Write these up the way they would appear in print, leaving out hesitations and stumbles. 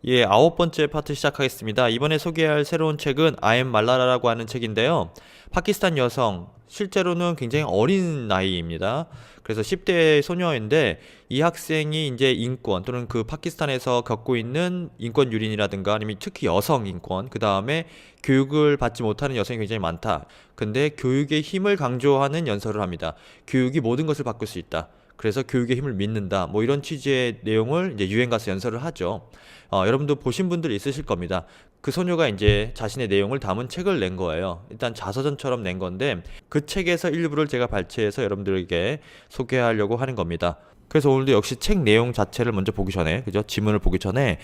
예, 9번째 파트 시작하겠습니다. 이번에 소개할 새로운 책은 아엠 말라라라고 하는 책인데요. 파키스탄 여성, 실제로는 굉장히 어린 나이입니다. 그래서 10대 소녀인데 이 학생이 이제 인권 또는 그 파키스탄에서 겪고 있는 인권 유린이라든가 아니면 특히 여성 인권, 그 다음에 교육을 받지 못하는 여성이 굉장히 많다. 근데 교육의 힘을 강조하는 연설을 합니다. 교육이 모든 것을 바꿀 수 있다. 그래서 교육의 힘을 믿는다. 뭐 이런 취지의 내용을 이제 유엔 가서 연설을 하죠. 여러분도 보신 분들 있으실 겁니다. 그 소녀가 이제 자신의 내용을 담은 책을 낸 거예요. 일단 자서전처럼 낸 건데 그 책에서 일부를 제가 발췌해서 여러분들에게 소개하려고 하는 겁니다. 그래서 오늘도 역시 책 내용 자체를 먼저 보기 전에, 그죠? 지문을 보기 전에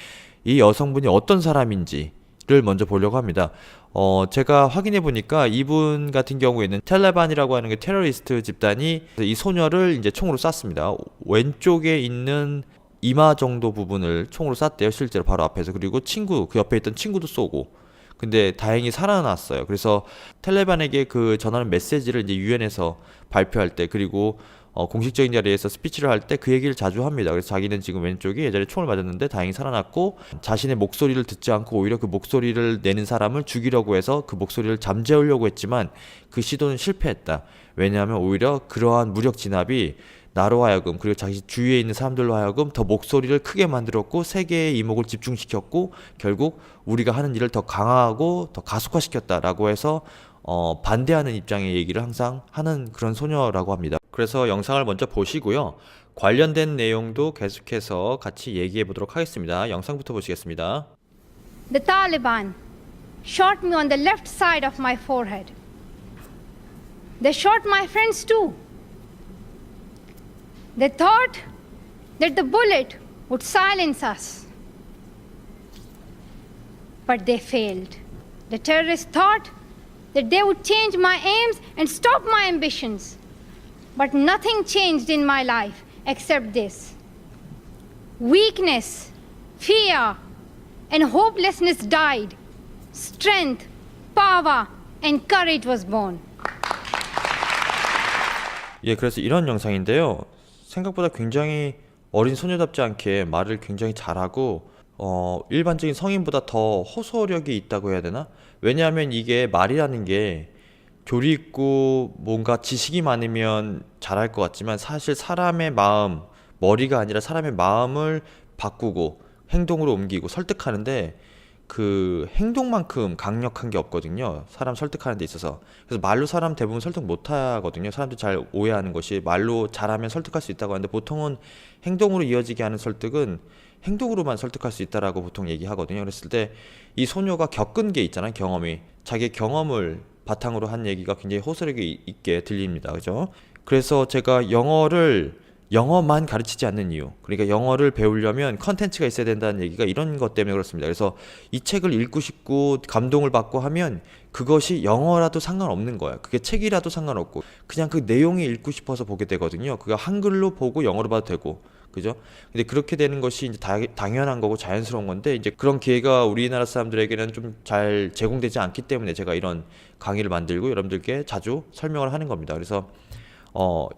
이 여성분이 어떤 사람인지를 먼저 보려고 합니다. 제가 확인해 보니까 이분 같은 경우에는 텔레반이라고 하는 게 테러리스트 집단이 이 소녀를 이제 총으로 쐈습니다. 왼쪽에 있는 이마 정도 부분을 총으로 쐈대요. 실제로 바로 앞에서. 그리고 그 옆에 있던 친구도 쏘고. 근데 다행히 살아났어요. 그래서 텔레반에게 그 전하는 메시지를 이제 유엔에서 발표할 때, 그리고 공식적인 자리에서 스피치를 할 때 그 얘기를 자주 합니다. 그래서 자기는 지금 왼쪽이 예전에 총을 맞았는데 다행히 살아났고, 자신의 목소리를 듣지 않고 오히려 그 목소리를 내는 사람을 죽이려고 해서 그 목소리를 잠재우려고 했지만 그 시도는 실패했다. 왜냐하면 오히려 그러한 무력 진압이 나로 하여금, 그리고 자기 주위에 있는 사람들로 하여금 더 목소리를 크게 만들었고 세계의 이목을 집중시켰고 결국 우리가 하는 일을 더 강화하고 더 가속화시켰다라고 해서 반대하는 입장의 얘기를 항상 하는 그런 소녀라고 합니다. 그래서 영상을 먼저 보시고요. 관련된 내용도 계속해서 같이 얘기해 보도록 하겠습니다. 영상부터 보시겠습니다. The Taliban shot me on the left side of my forehead. They shot my friends too. They thought that the bullet would silence us. But they failed. The terrorists thought that they would change my aims and stop my ambitions. But nothing changed in my life except this. Weakness, fear, and hopelessness died. Strength, power, and courage was born. 예, 그래서 이런 영상인데요. 생각보다 굉장히 어린 소녀답지 않게 말을 굉장히 잘하고 일반적인 성인보다 더 호소력이 있다고 해야 되나? 왜냐하면 이게 말이라는 게 교리 있고 뭔가 지식이 많으면 잘할 것 같지만 사실 사람의 마음, 머리가 아니라 사람의 마음을 바꾸고 행동으로 옮기고 설득하는데 그 행동만큼 강력한 게 없거든요. 사람 설득하는 데 있어서. 그래서 말로 사람 대부분 설득 못 하거든요. 사람들이 잘 오해하는 것이 말로 잘하면 설득할 수 있다고 하는데 보통은 행동으로 이어지게 하는 설득은 행동으로만 설득할 수 있다라고 보통 얘기하거든요. 그랬을 때 이 소녀가 겪은 게 있잖아요. 경험이. 자기의 경험을 바탕으로 한 얘기가 굉장히 호소력이 있게 들립니다. 그죠? 그래서 제가 영어만 가르치지 않는 이유. 그러니까 영어를 배우려면 컨텐츠가 있어야 된다는 얘기가 이런 것 때문에 그렇습니다. 그래서 이 책을 읽고 싶고 감동을 받고 하면 그것이 영어라도 상관없는 거예요. 그게 책이라도 상관없고 그냥 그 내용이 읽고 싶어서 보게 되거든요. 그거 한글로 보고 영어로 봐도 되고. 그죠? 근데 그렇게 되는 것이 이제 당연한 거고 자연스러운 건데 이제 그런 기회가 우리나라 사람들에게는 좀 잘 제공되지 않기 때문에 제가 이런 강의를 만들고 여러분들께 자주 설명을 하는 겁니다. 그래서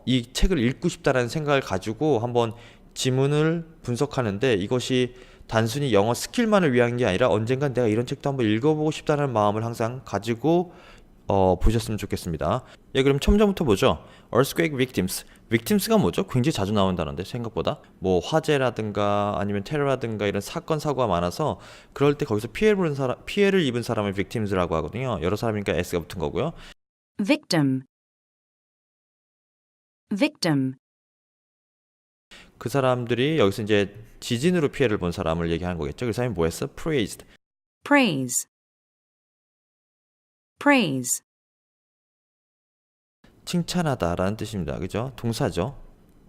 이 책을 읽고 싶다라는 생각을 가지고 한번 지문을 분석하는데 이것이 단순히 영어 스킬만을 위한 게 아니라 언젠간 내가 이런 책도 한번 읽어보고 싶다는 마음을 항상 가지고 보셨으면 좋겠습니다. 예, 그럼 처음부터 보죠. Earthquake Victims. Victims가 뭐죠? 굉장히 자주 나온다는데 생각보다 뭐 화재라든가 아니면 테러라든가 이런 사건 사고가 많아서 그럴 때 거기서 피해를 입은 사람을 victims라고 하거든요. 여러 사람이니까 s가 붙은 거고요. victim, victim, 그 사람들이 여기서 이제 지진으로 피해를 본 사람을 얘기하는 거겠죠. 그 사람이 뭐 했어? praised. praise, praise, 칭찬하다라는 뜻입니다. 그죠? 동사죠.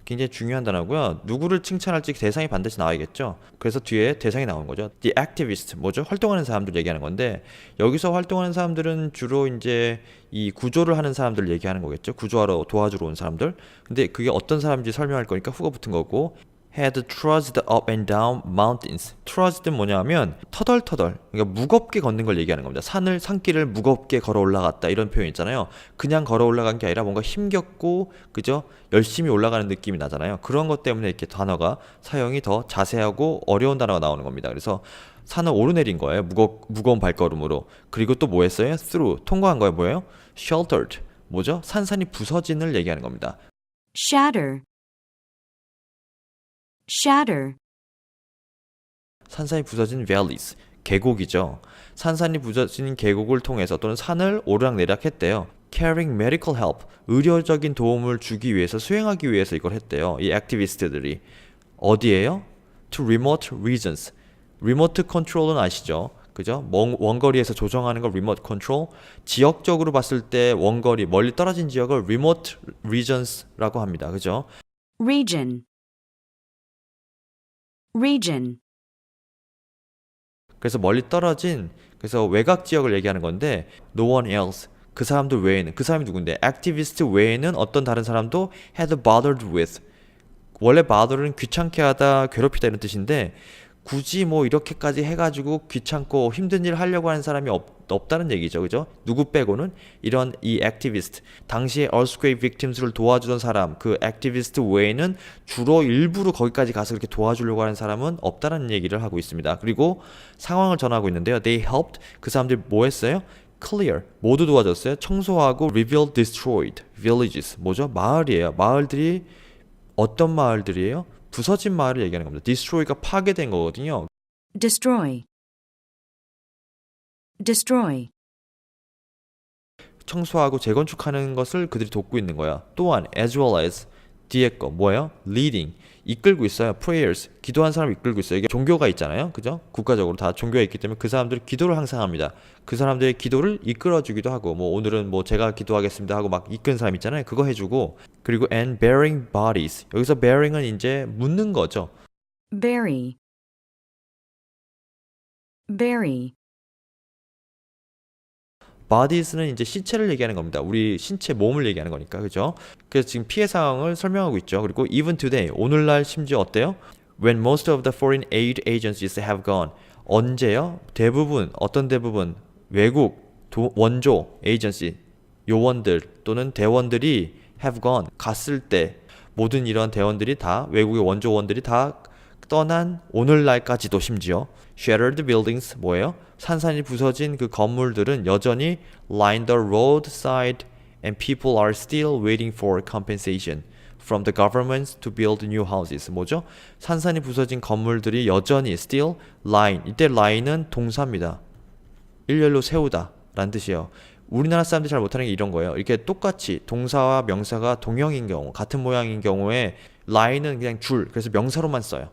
굉장히 중요한 단어고요. 누구를 칭찬할지 대상이 반드시 나와야겠죠. 그래서 뒤에 대상이 나오는 거죠. The activist, 뭐죠? 활동하는 사람들 얘기하는 건데 여기서 활동하는 사람들은 주로 이제 이 구조를 하는 사람들 얘기하는 거겠죠. 구조하러 도와주러 온 사람들. 근데 그게 어떤 사람인지 설명할 거니까 후가 붙은 거고 had trudged up and down mountains. trudged는 뭐냐면 터덜터덜, 그러니까 무겁게 걷는 걸 얘기하는 겁니다. 산길을 무겁게 걸어 올라갔다 이런 표현 있잖아요. 그냥 걸어 올라간 게 아니라 뭔가 힘겹고 그죠? 열심히 올라가는 느낌이 나잖아요. 그런 것 때문에 이렇게 단어가 사용이 더 자세하고 어려운 단어가 나오는 겁니다. 그래서 산을 오르내린 거예요. 무거운 발걸음으로. 그리고 또 뭐 했어요? through, 통과한 거예요. 뭐예요? sheltered, 뭐죠? 산산이 부서진을 얘기하는 겁니다. shatter, shatter, 산산이 부서진 valleys, 계곡이죠. 산산이 부서진 계곡을 통해서 또는 산을 오르락내리락 했대요. carrying medical help, 의료적인 도움을 주기 위해서, 수행하기 위해서 이걸 했대요. 이 액티비스트들이. 어디에요? to remote regions. 리모트 컨트롤은 아시죠? 그죠? 원거리에서 조정하는 걸 리모트 컨트롤. 지역적으로 봤을 때 원거리, 멀리 떨어진 지역을 remote regions라고 합니다. 그죠? region, region, 그래서 멀리 떨어진, 그래서 외곽 지역을 얘기하는 건데 no one else, 그 사람들 외에는, 그 사람이 누군데? activist 외에는 어떤 다른 사람도 had bothered with. 원래 bother는 귀찮게 하다, 괴롭히다 이런 뜻인데 굳이 뭐 이렇게까지 해가지고 귀찮고 힘든 일 하려고 하는 사람이 없다는 얘기죠. 그죠? 누구 빼고는 이런 이 액티비스트, 당시에 earthquake victims를 도와주던 사람, 그 액티비스트 외에는 주로 일부러 거기까지 가서 그렇게 도와주려고 하는 사람은 없다는 얘기를 하고 있습니다. 그리고 상황을 전하고 있는데요. They helped, 그 사람들이 뭐 했어요? Clear, 모두 도와줬어요. 청소하고 rebuild destroyed villages, 뭐죠? 마을이에요. 마을들이 어떤 마을들이에요? 부서진 마을을 얘기하는 겁니다. destroy가 파괴된 거거든요. destroy, destroy, 청소하고 재건축하는 것을 그들이 돕고 있는 거야. 또한 as well as 뒤에 거 뭐예요? leading, 이끌고 있어요. prayers, 기도한 사람을 이끌고 있어요. 이게 종교가 있잖아요. 그죠? 국가적으로 다 종교가 있기 때문에 그 사람들이 기도를 항상 합니다. 그 사람들의 기도를 이끌어주기도 하고, 뭐 오늘은 뭐 제가 기도하겠습니다 하고 막 이끄는 사람 있잖아요. 그거 해주고. 그리고 and bearing bodies, 여기서 bearing은 이제 묻는 거죠. bury, bury, bodies는 이제 시체를 얘기하는 겁니다. 우리 신체, 몸을 얘기하는 거니까. 그죠? 그래서 지금 피해 상황을 설명하고 있죠. 그리고 even today, 오늘날 심지어 어때요? When most of the foreign aid agencies have gone. 언제요? 대부분, 어떤 대부분, 외국, 원조, agency, 요원들 또는 대원들이 have gone, 갔을 때 모든 이런 대원들이 다, 외국의 원조원들이 다 떠난 오늘날까지도 심지어 shattered buildings, 뭐예요? 산산이 부서진 그 건물들은 여전히 line the roadside and people are still waiting for compensation from the governments to build new houses. 뭐죠? 산산이 부서진 건물들이 여전히 still line, 이때 line은 동사입니다. 일렬로 세우다 라는 뜻이에요. 우리나라 사람들이 잘 못하는 게 이런 거예요. 이렇게 똑같이 동사와 명사가 동형인 경우, 같은 모양인 경우에 line은 그냥 줄, 그래서 명사로만 써요.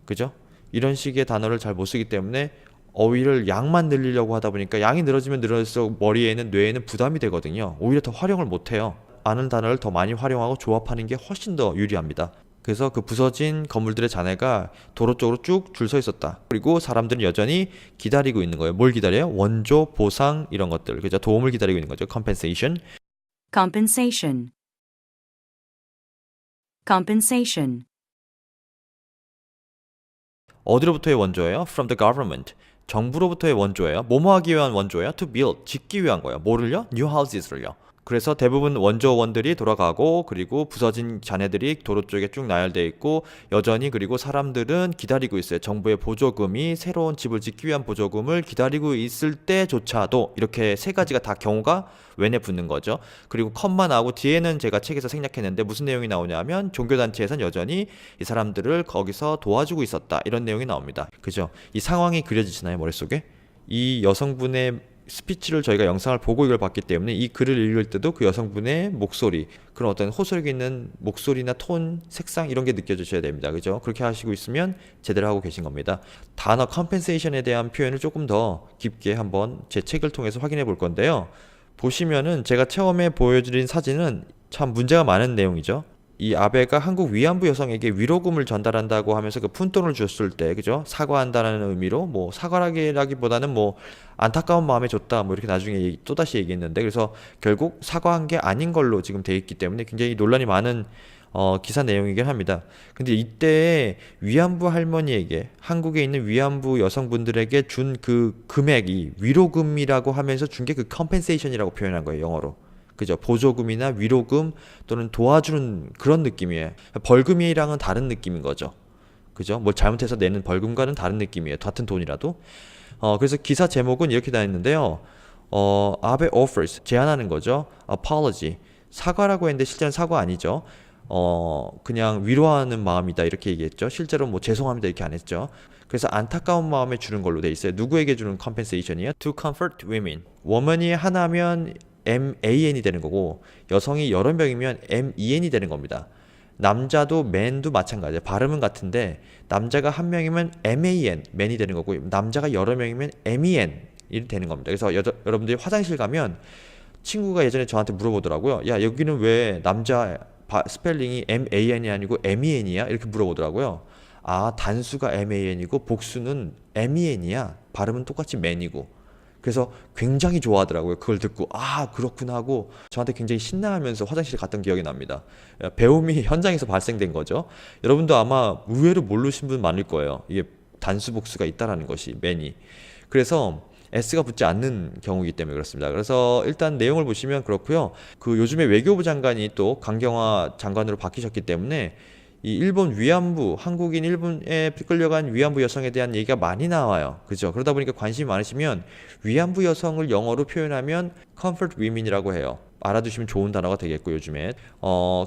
그죠? 이런 식의 단어를 잘 못 쓰기 때문에 어휘를 양만 늘리려고 하다 보니까 양이 늘어지면 늘어질수록 머리에는, 뇌에는 부담이 되거든요. 오히려 더 활용을 못해요. 아는 단어를 더 많이 활용하고 조합하는 게 훨씬 더 유리합니다. 그래서 그 부서진 건물들의 잔해가 도로 쪽으로 쭉 줄 서 있었다. 그리고 사람들은 여전히 기다리고 있는 거예요. 뭘 기다려요? 원조, 보상 이런 것들. 그죠? 도움을 기다리고 있는 거죠. compensation. compensation, compensation, 어디로부터의 원조예요? From the government. 정부로부터의 원조예요. 뭐뭐 하기 위한 원조예요? To build. 짓기 위한 거예요. 뭐를요? New houses를요. 그래서 대부분 원조원들이 돌아가고, 그리고 부서진 잔해들이 도로 쪽에 쭉 나열되어 있고, 여전히 그리고 사람들은 기다리고 있어요. 정부의 보조금이, 새로운 집을 짓기 위한 보조금을 기다리고 있을 때조차도. 이렇게 세 가지가 다 경우가 웬에 붙는 거죠. 그리고 컴마 나오고 뒤에는 제가 책에서 생략했는데 무슨 내용이 나오냐면 종교단체에선 여전히 이 사람들을 거기서 도와주고 있었다, 이런 내용이 나옵니다. 그죠? 이 상황이 그려지시나요, 머릿속에? 이 여성분의 스피치를 저희가 영상을 보고 이걸 봤기 때문에 이 글을 읽을 때도 그 여성분의 목소리, 그런 어떤 호소력 있는 목소리나 톤, 색상 이런 게 느껴지셔야 됩니다. 그죠? 그렇게 하시고 있으면 제대로 하고 계신 겁니다. 단어 compensation에 대한 표현을 조금 더 깊게 한번 제 책을 통해서 확인해 볼 건데요. 보시면은 제가 처음에 보여드린 사진은 참 문제가 많은 내용이죠. 이 아베가 한국 위안부 여성에게 위로금을 전달한다고 하면서 그 푼돈을 줬을 때, 그죠? 사과한다는 의미로, 뭐 사과라기보다는 뭐 안타까운 마음에 줬다, 뭐 이렇게 나중에 또다시 얘기했는데, 그래서 결국 사과한 게 아닌 걸로 지금 돼 있기 때문에 굉장히 논란이 많은 기사 내용이긴 합니다. 근데 이때 위안부 할머니에게 한국에 있는 위안부 여성분들에게 준 그 금액이 위로금이라고 하면서 준 게 그 compensation이라고 표현한 거예요, 영어로. 그죠? 보조금이나 위로금 또는 도와주는 그런 느낌이에요. 벌금이랑은 다른 느낌인 거죠. 그죠? 뭘 잘못해서 내는 벌금과는 다른 느낌이에요. 같은 돈이라도. 그래서 기사 제목은 이렇게 다 했는데요. 아베 offers 제안하는 거죠. apology 사과라고 했는데 실제는 사과 아니죠. 그냥 위로하는 마음이다 이렇게 얘기했죠. 실제로 뭐 죄송합니다 이렇게 안 했죠. 그래서 안타까운 마음에 주는 걸로 돼 있어요. 누구에게 주는 compensation이에요? To comfort women. woman이 하나면 MAN이 되는 거고 여성이 여러 명이면 MEN이 되는 겁니다. 남자도 man도 마찬가지예요. 발음은 같은데 남자가 한 명이면 MAN, man이 되는 거고 남자가 여러 명이면 MEN이 되는 겁니다. 그래서 여러분들이 화장실 가면 친구가 예전에 저한테 물어보더라고요. 야, 여기는 왜 남자 스펠링이 MAN이 아니고 MEN이야? 이렇게 물어보더라고요. 아, 단수가 MAN이고 복수는 MEN이야. 발음은 똑같이 man이고. 그래서 굉장히 좋아하더라고요. 그걸 듣고 아 그렇구나 하고 저한테 굉장히 신나하면서 화장실에 갔던 기억이 납니다. 배움이 현장에서 발생된 거죠. 여러분도 아마 의외로 모르신 분 많을 거예요. 이게 단수 복수가 있다라는 것이 man이. 그래서 S가 붙지 않는 경우이기 때문에 그렇습니다. 그래서 일단 내용을 보시면 그렇고요. 그 요즘에 외교부 장관이 또 강경화 장관으로 바뀌셨기 때문에 이 일본 위안부, 한국인 일본에 끌려간 위안부 여성에 대한 얘기가 많이 나와요. 그죠? 그러다 보니까 관심이 많으시면 위안부 여성을 영어로 표현하면 comfort women이라고 해요. 알아두시면 좋은 단어가 되겠고 요즘에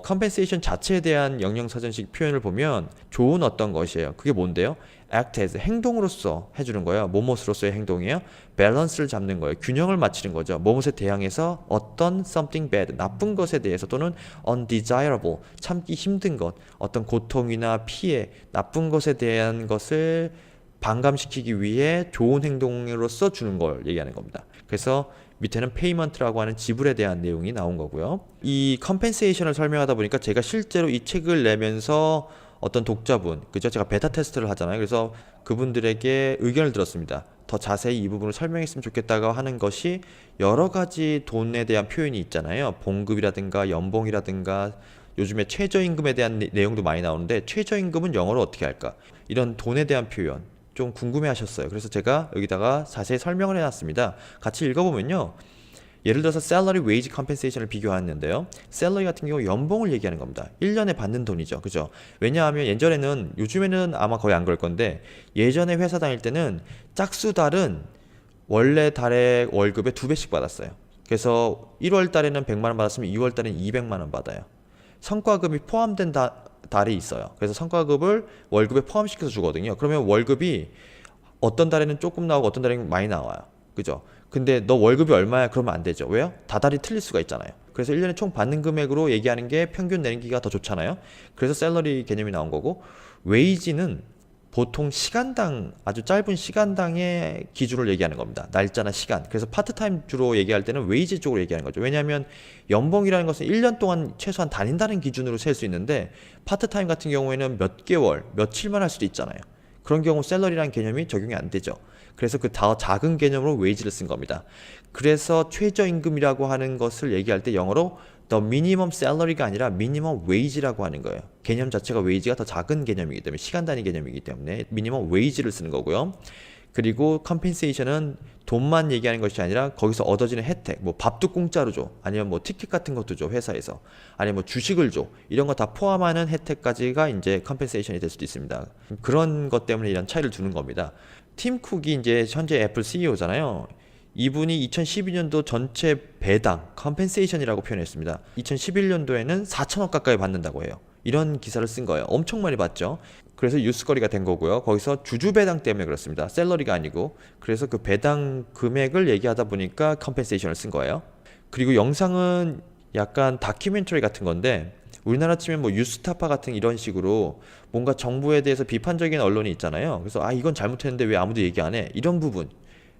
compensation 자체에 대한 영영사전식 표현을 보면 좋은 어떤 것이에요. 그게 뭔데요? act as 행동으로서 해주는 거예요. 뭐뭇으로서의 행동이에요. 밸런스를 잡는 거예요. 균형을 맞추는 거죠. 뭐뭇에 대항해서 어떤 something bad 나쁜 것에 대해서 또는 undesirable 참기 힘든 것 어떤 고통이나 피해 나쁜 것에 대한 것을 반감시키기 위해 좋은 행동으로서 주는 걸 얘기하는 겁니다. 그래서 밑에는 payment라고 하는 지불에 대한 내용이 나온 거고요. 이 compensation을 설명하다 보니까 제가 실제로 이 책을 내면서 어떤 독자분, 그죠? 제가 베타 테스트를 하잖아요. 그래서 그분들에게 의견을 들었습니다. 더 자세히 이 부분을 설명했으면 좋겠다고 하는 것이 여러 가지 돈에 대한 표현이 있잖아요. 봉급이라든가 연봉이라든가 요즘에 최저임금에 대한 내용도 많이 나오는데 최저임금은 영어로 어떻게 할까? 이런 돈에 대한 표현 좀 궁금해 하셨어요. 그래서 제가 여기다가 자세히 설명을 해놨습니다. 같이 읽어보면요. 예를 들어서 salary wage compensation을 비교하는데요. salary 같은 경우 연봉을 얘기하는 겁니다. 1년에 받는 돈이죠. 그죠? 왜냐하면 예전에는 요즘에는 아마 거의 안 그럴 건데 예전에 회사 다닐 때는 짝수달은 원래 달에 월급의 2배씩 받았어요. 그래서 1월 달에는 100만 원 받았으면 2월 달에는 200만 원 받아요. 성과급이 포함된 달이 있어요. 그래서 성과급을 월급에 포함시켜서 주거든요. 그러면 월급이 어떤 달에는 조금 나오고 어떤 달에는 많이 나와요. 그죠? 근데 너 월급이 얼마야? 그러면 안 되죠. 왜요? 다달이 틀릴 수가 있잖아요. 그래서 1년에 총 받는 금액으로 얘기하는 게 평균 내는 기가 더 좋잖아요. 그래서 셀러리 개념이 나온 거고 웨이지는 보통 시간당 아주 짧은 시간당의 기준을 얘기하는 겁니다. 날짜나 시간. 그래서 파트타임 주로 얘기할 때는 웨이지 쪽으로 얘기하는 거죠. 왜냐하면 연봉이라는 것은 1년 동안 최소한 다닌다는 기준으로 셀 수 있는데 파트타임 같은 경우에는 몇 개월, 며칠만 할 수도 있잖아요. 그런 경우 셀러리라는 개념이 적용이 안 되죠. 그래서 그 더 작은 개념으로 웨이지를 쓴 겁니다. 그래서 최저임금이라고 하는 것을 얘기할 때 영어로 the minimum salary가 아니라 minimum wage라고 하는 거예요. 개념 자체가 웨이지가 더 작은 개념이기 때문에 시간 단위 개념이기 때문에 minimum wage를 쓰는 거고요. 그리고 compensation은 돈만 얘기하는 것이 아니라 거기서 얻어지는 혜택, 뭐 밥도 공짜로 줘, 아니면 뭐 티켓 같은 것도 줘 회사에서, 아니면 뭐 주식을 줘, 이런 거 다 포함하는 혜택까지가 이제 compensation이 될 수도 있습니다. 그런 것 때문에 이런 차이를 두는 겁니다. 팀 쿡이 이제 현재 애플 CEO잖아요. 이분이 2012년도 전체 배당, compensation이라고 표현했습니다. 2011년도에는 4천억 가까이 받는다고 해요. 이런 기사를 쓴 거예요. 엄청 많이 받죠. 그래서 뉴스거리가 된 거고요. 거기서 주주 배당 때문에 그렇습니다. 셀러리가 아니고. 그래서 그 배당 금액을 얘기하다 보니까 compensation을 쓴 거예요. 그리고 영상은 약간 다큐멘터리 같은 건데 우리나라 치면 뭐 뉴스타파 같은 이런 식으로 뭔가 정부에 대해서 비판적인 언론이 있잖아요. 그래서 아 이건 잘못했는데 왜 아무도 얘기 안 해? 이런 부분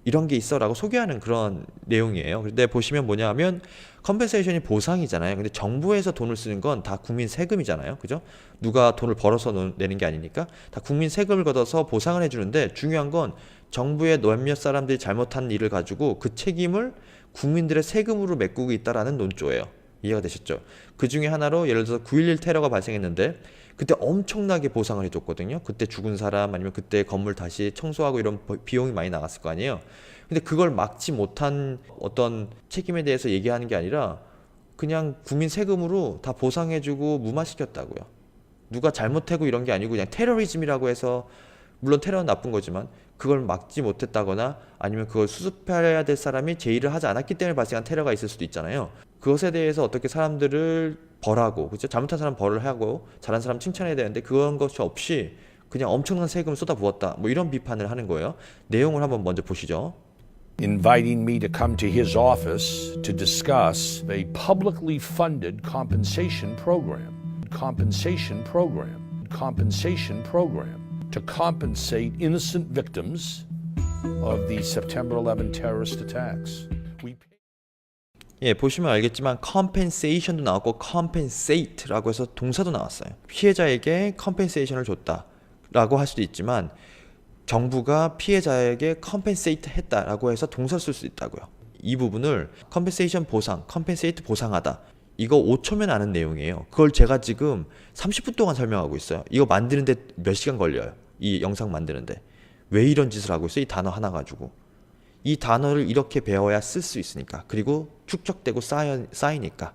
이런 게 있어 라고 소개하는 그런 내용이에요. 근데 보시면 뭐냐 하면 컴pen세이션이 보상이잖아요. 근데 정부에서 돈을 쓰는 건 다 국민 세금이잖아요. 그죠? 누가 돈을 벌어서 내는 게 아니니까 다 국민 세금을 걷어서 보상을 해주는데 중요한 건 정부의 몇몇 사람들이 잘못한 일을 가지고 그 책임을 국민들의 세금으로 메꾸고 있다라는 논조예요. 이해가 되셨죠? 그 중에 하나로 예를 들어서 9.11 테러가 발생했는데 그때 엄청나게 보상을 해줬거든요. 그때 죽은 사람 아니면 그때 건물 다시 청소하고 이런 비용이 많이 나갔을 거 아니에요. 근데 그걸 막지 못한 어떤 책임에 대해서 얘기하는 게 아니라 그냥 국민 세금으로 다 보상해주고 무마시켰다고요. 누가 잘못하고 이런 게 아니고 그냥 테러리즘이라고 해서, 물론 테러는 나쁜 거지만 그걸 막지 못했다거나 아니면 그걸 수습해야 될 사람이 제의를 하지 않았기 때문에 발생한 테러가 있을 수도 있잖아요. 그것에 대해서 어떻게 사람들을 벌하고, 그렇죠? 잘못한 사람 벌을 하고 잘한 사람 칭찬해야 되는데 그런 것이 없이 그냥 엄청난 세금을 쏟아부었다, 뭐 이런 비판을 하는 거예요. 내용을 한번 먼저 보시죠. Inviting me to come to his office to discuss a publicly funded compensation program to compensate innocent victims of the September 11 terrorist attacks. 예, 보시면 알겠지만 compensation도 나왔고 compensate라고 해서 동사도 나왔어요. 피해자에게 compensation을 줬다라고 할 수도 있지만 정부가 피해자에게 compensate 했다라고 해서 동사를 쓸 수 있다고요. 이 부분을 compensation 보상, compensate 보상하다, 이거 5초면 아는 내용이에요. 그걸 제가 지금 30분 동안 설명하고 있어요. 이거 만드는데 몇 시간 걸려요. 이 영상 만드는데. 왜 이런 짓을 하고 있어요? 이 단어 하나 가지고. 이 단어를 이렇게 배워야 쓸 수 있으니까. 그리고 축적되고 쌓이니까.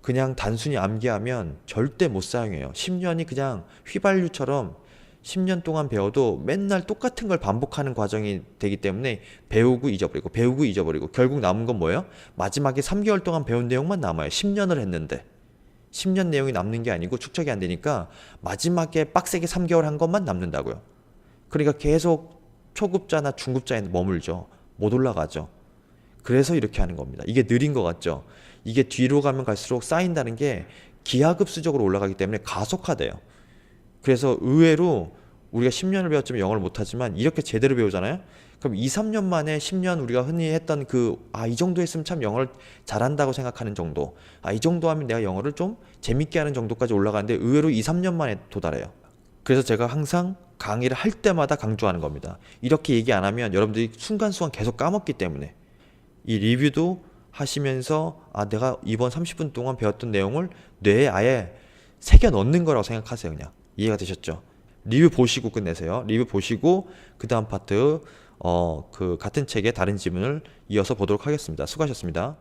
그냥 단순히 암기하면 절대 못 사용해요. 10년이 그냥 휘발유처럼 10년 동안 배워도 맨날 똑같은 걸 반복하는 과정이 되기 때문에 배우고 잊어버리고 결국 남은 건 뭐예요? 마지막에 3개월 동안 배운 내용만 남아요. 10년을 했는데 10년 내용이 남는 게 아니고 축적이 안 되니까 마지막에 빡세게 3개월 한 것만 남는다고요. 그러니까 계속 초급자나 중급자에 머물죠. 못 올라가죠. 그래서 이렇게 하는 겁니다. 이게 느린 것 같죠? 이게 뒤로 가면 갈수록 쌓인다는 게 기하급수적으로 올라가기 때문에 가속화돼요. 그래서 의외로 우리가 10년을 배웠지만 영어를 못하지만 이렇게 제대로 배우잖아요. 그럼 2, 3년 만에 10년 우리가 흔히 했던 이 정도 했으면 참 영어를 잘한다고 생각하는 정도, 이 정도 하면 내가 영어를 좀 재밌게 하는 정도까지 올라가는데 의외로 2, 3년 만에 도달해요. 그래서 제가 항상 강의를 할 때마다 강조하는 겁니다. 이렇게 얘기 안 하면 여러분들이 순간순간 계속 까먹기 때문에. 이 리뷰도 하시면서 내가 이번 30분 동안 배웠던 내용을 뇌에 아예 새겨 넣는 거라고 생각하세요. 그냥. 이해가 되셨죠? 리뷰 보시고 끝내세요. 리뷰 보시고 그 다음 파트 같은 책의 다른 지문을 이어서 보도록 하겠습니다. 수고하셨습니다.